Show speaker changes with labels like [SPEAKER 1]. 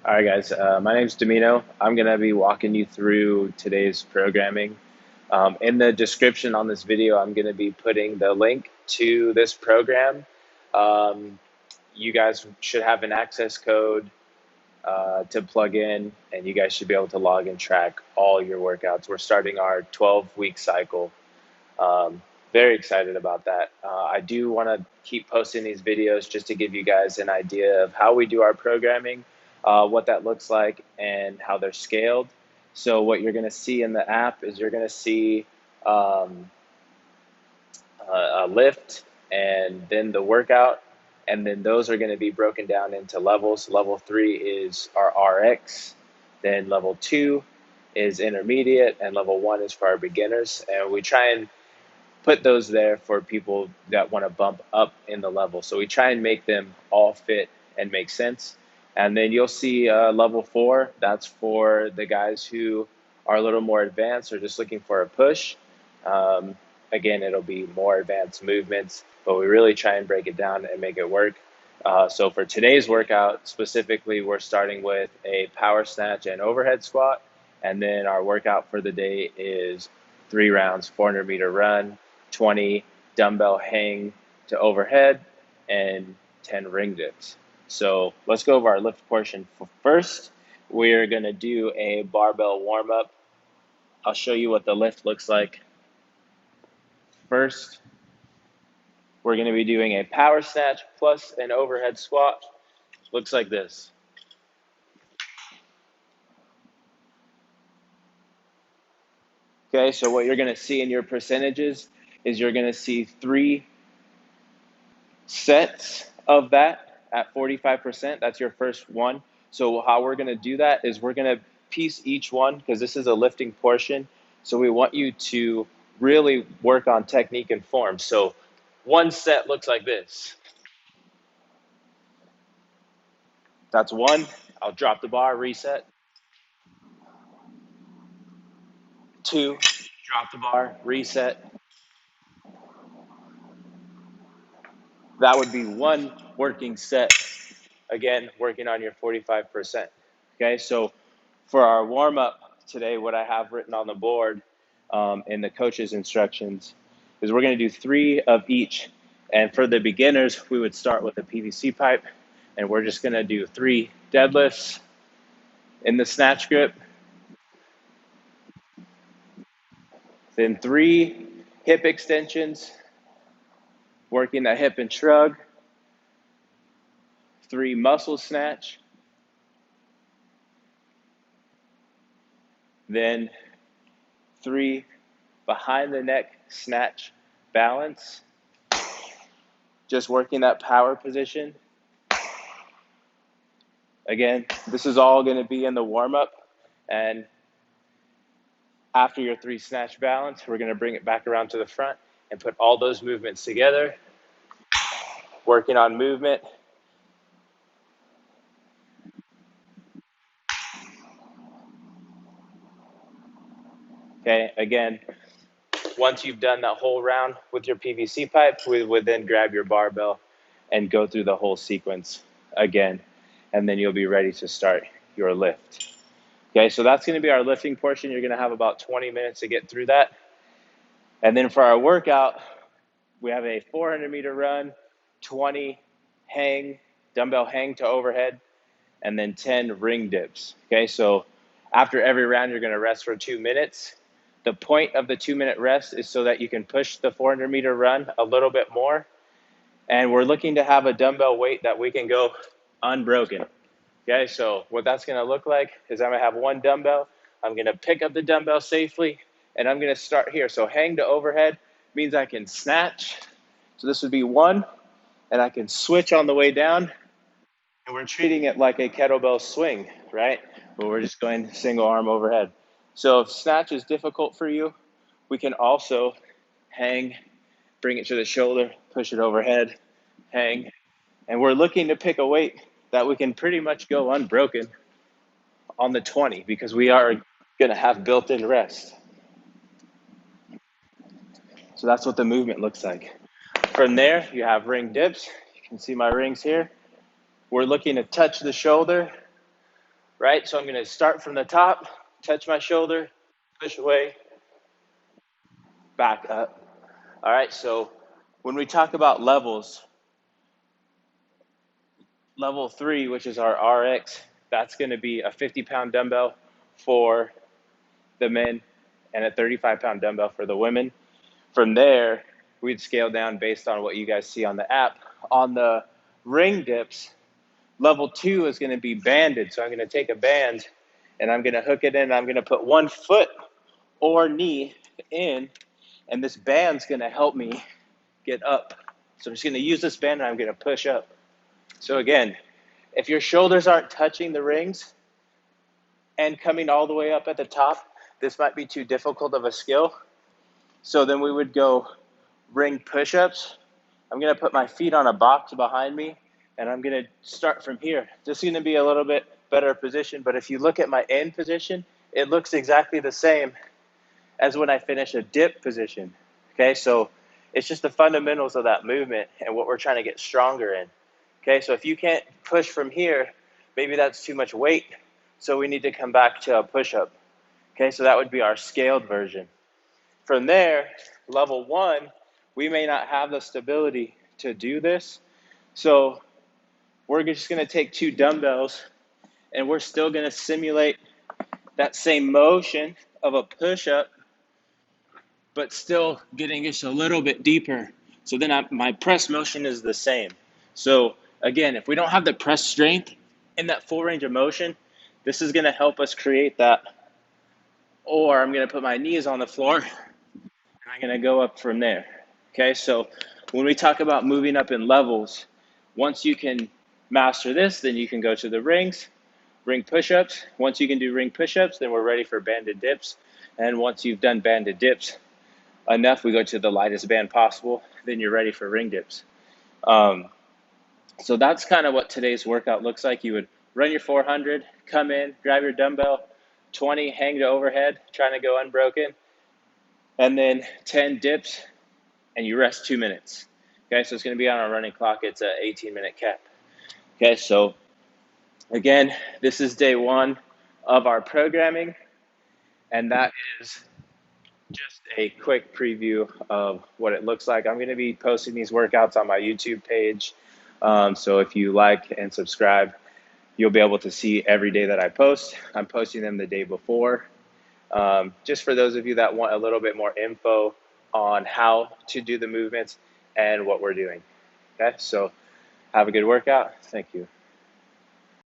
[SPEAKER 1] All right, guys. My name's Domino. I'm going to be walking you through today's programming. In the description on this video, I'm going to be putting the link to this program. Um, you guys should have an access code to plug in, and you guys should be able to log and track all your workouts. We're starting our 12-week cycle. Um, Very excited about that. I do want to keep posting these videos just to give you guys an idea of how we do our programming, what that looks like, and how they're scaled. So what you're going to see in the app is you're going to see um, a lift and then the workout, and then those are going to be broken down into levels. Level 3 is our RX, then level 2 is intermediate, and level 1 is for our beginners. And we try and put those there for people that want to bump up in the level. So we try and make them all fit and make sense. And then you'll see level 4, that's for the guys who are a little more advanced or just looking for a push. Um, Again, it'll be more advanced movements, but we really try and break it down and make it work. So for today's workout specifically, we're starting with a power snatch and overhead squat. And then our workout for the day is 3 rounds, 400-meter run, 20 dumbbell hang to overhead, and 10 ring dips. So let's go over our lift portion. First, we're going to do a barbell warm-up. I'll show you what the lift looks like. First, we're going to be doing a power snatch plus an overhead squat. Looks like this. Okay, so what you're going to see in your percentages is you're going to see 3 sets of that at 45%. That's your first one. So how we're going to do that is we're going to piece each one, because this is a lifting portion. So we want you to really work on technique and form. So one set looks like this. That's one. I'll drop the bar, reset. 2, drop the bar, reset. That would be one working set. Again, working on your 45%. Okay, so for our warm up today, what I have written on the board in the coach's instructions is we're going to do 3 of each. And for the beginners, we would start with a PVC pipe, and we're just going to do 3 deadlifts in the snatch grip, then 3 hip extensions, working that hip and shrug, 3 muscle snatch, then 3 behind the neck snatch balance, just working that power position. Again, this is all going to be in the warm-up, and after your 3 snatch balance, we're going to bring it back around to the front and put all those movements together, working on movement. Okay, again, once you've done that whole round with your PVC pipe, we would then grab your barbell and go through the whole sequence again, and then you'll be ready to start your lift. Okay, so that's going to be our lifting portion. You're going to have about 20 minutes to get through that. And then for our workout, we have a 400-meter run, 20 hang, dumbbell hang to overhead, and then 10 ring dips. Okay, so after every round, you're going to rest for 2 minutes. The point of the 2-minute rest is so that you can push the 400-meter run a little bit more. And we're looking to have a dumbbell weight that we can go unbroken. Okay, so what that's going to look like is I'm going to have one dumbbell. I'm going to pick up the dumbbell safely, and I'm going to start here. So hang to overhead means I can snatch. So this would be 1, and I can switch on the way down. And we're treating it like a kettlebell swing, right? But we're just going single arm overhead. So if snatch is difficult for you, we can also hang, bring it to the shoulder, push it overhead, hang. And we're looking to pick a weight that we can pretty much go unbroken on the 20, because we are going to have built-in rest. So that's what the movement looks like. From there, you have ring dips. You can see my rings here. We're looking to touch the shoulder right? So I'm gonna start from the top, touch my shoulder, push away, back up. All right, so when we talk about levels, level 3, which is our RX, that's gonna be a 50-pound dumbbell for the men and a 35-pound dumbbell for the women. From there, we'd scale down based on what you guys see on the app. On the ring dips, level 2 is going to be banded. So I'm going to take a band and I'm going to hook it in. I'm going to put one foot or knee in, and this band's going to help me get up. So I'm just going to use this band and I'm going to push up. So again, if your shoulders aren't touching the rings and coming all the way up at the top, this might be too difficult of a skill. So then we would go ring push-ups. I'm going to put my feet on a box behind me, and I'm going to start from here. This is going to be a little bit better position, but if you look at my end position, it looks exactly the same as when I finish a dip position. Okay, so it's just the fundamentals of that movement and what we're trying to get stronger in. Okay, so if you can't push from here, maybe that's too much weight, so we need to come back to a push-up. Okay, so that would be our scaled version. From there, level 1, we may not have the stability to do this. So we're just going to take 2 dumbbells and we're still going to simulate that same motion of a push-up, but still getting just a little bit deeper. So then my press motion is the same. So again, if we don't have the press strength in that full range of motion, this is going to help us create that. Or I'm going to put my knees on the floor and I'm going to go up from there. Okay, so when we talk about moving up in levels, once you can master this, then you can go to the rings, ring push-ups. Once you can do ring push-ups, then we're ready for banded dips. And once you've done banded dips enough, we go to the lightest band possible, then you're ready for ring dips. So that's kind of what today's workout looks like. You would run your 400, come in, grab your dumbbell, 20, hang to overhead, trying to go unbroken, and then 10 dips, and you rest 2 minutes. Okay, so it's going to be on our running clock. It's an 18-minute cap. Okay, so again, this is day 1 of our programming, and that is just a quick preview of what it looks like. I'm going to be posting these workouts on my YouTube page. So if you like and subscribe, you'll be able to see every day that I post. I'm posting them the day before. Just for those of you that want a little bit more info on how to do the movements and what we're doing. Okay, so have a good workout. Thank you.